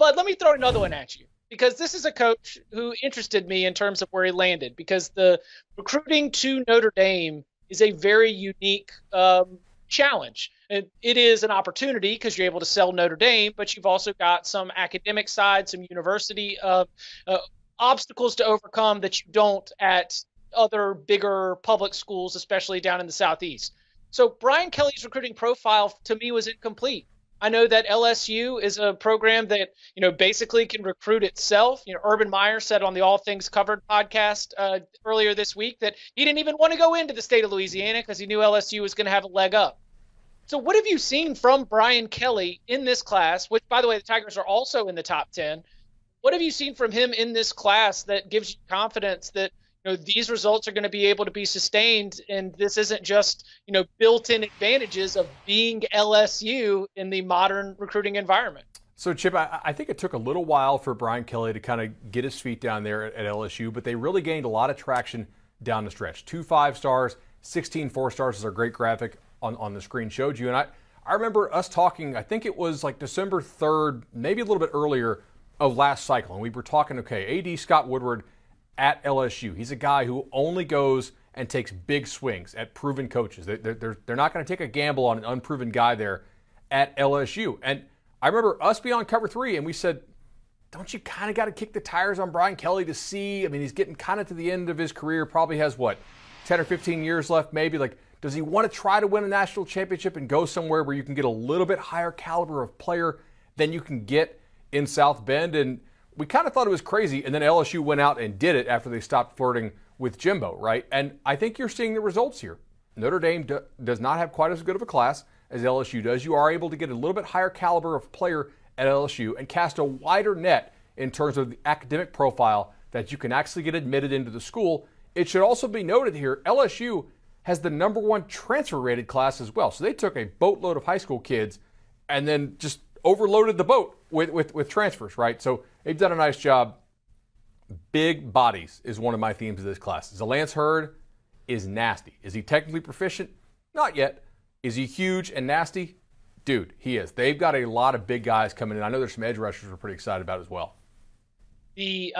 But let me throw another one at you because this is a coach who interested me in terms of where he landed because the recruiting to Notre Dame is a very unique challenge. It is an opportunity because you're able to sell Notre Dame, but you've also got some academic side, some university obstacles to overcome that you don't at other bigger public schools, especially down in the Southeast. So Brian Kelly's recruiting profile to me was incomplete. I know that LSU is a program that, basically can recruit itself. Urban Meyer said on the All Things Covered podcast earlier this week that he didn't even want to go into the state of Louisiana because he knew LSU was going to have a leg up. So what have you seen from Brian Kelly in this class, which, by the way, the Tigers are also in the top 10? What have you seen from him in this class that gives you confidence that these results are going to be able to be sustained, and this isn't just built-in advantages of being LSU in the modern recruiting environment? So, Chip, I think it took a little while for Brian Kelly to kind of get his feet down there at LSU, but they really gained a lot of traction down the stretch. 2 5-stars, 16 4-stars, as our great graphic on the screen showed you. And I remember us talking, I think it was like December 3rd, maybe a little bit earlier of last cycle, and we were talking, okay, A.D. Scott Woodward at LSU. He's a guy who only goes and takes big swings at proven coaches. They're not going to take a gamble on an unproven guy there at LSU. And I remember us being on Cover 3, and we said, don't you kind of got to kick the tires on Brian Kelly to see? I mean, he's getting kind of to the end of his career, probably has, 10 or 15 years left maybe. Like, does he want to try to win a national championship and go somewhere where you can get a little bit higher caliber of player than you can get in South Bend? And we kind of thought it was crazy, and then LSU went out and did it after they stopped flirting with Jimbo, right? And I think you're seeing the results here. Notre Dame does not have quite as good of a class as LSU does. You are able to get a little bit higher caliber of player at LSU and cast a wider net in terms of the academic profile that you can actually get admitted into the school. It should also be noted here, LSU has the #1 transfer rated class as well. So they took a boatload of high school kids and then just overloaded the boat with transfers, right? So they've done a nice job. Big bodies is one of my themes of this class. Zalance Hurd is nasty. Is he technically proficient? Not yet. Is he huge and nasty? Dude, he is. They've got a lot of big guys coming in. I know there's some edge rushers we're pretty excited about as well. The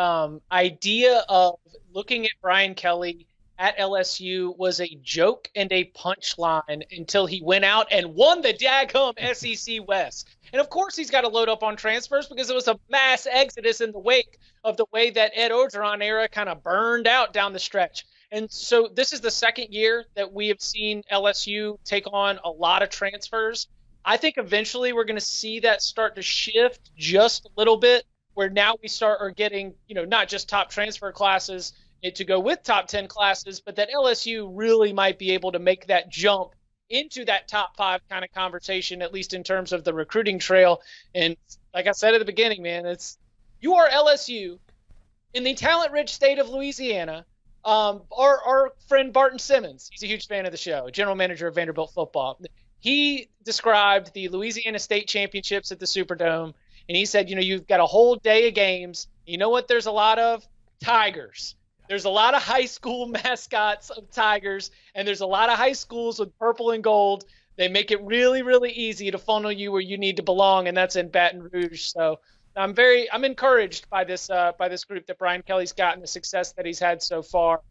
idea of looking at Brian Kelly at LSU was a joke and a punchline until he went out and won the daggum SEC West. And of course he's got to load up on transfers because it was a mass exodus in the wake of the way that Ed Orgeron era kind of burned out down the stretch. And so this is the second year that we have seen LSU take on a lot of transfers. I think eventually we're going to see that start to shift just a little bit, where now we are getting, not just top transfer classes to go with top 10 classes, but that LSU really might be able to make that jump into that top 5 kind of conversation, at least in terms of the recruiting trail. And like I said at the beginning, man, you are LSU in the talent-rich state of Louisiana. Our friend Barton Simmons, he's a huge fan of the show, general manager of Vanderbilt football. He described the Louisiana State Championships at the Superdome, and he said, you've got a whole day of games. You know what there's a lot of? Tigers. There's a lot of high school mascots of Tigers, and there's a lot of high schools with purple and gold. They make it really, really easy to funnel you where you need to belong, and that's in Baton Rouge. So I'm encouraged by this group that Brian Kelly's got and the success that he's had so far.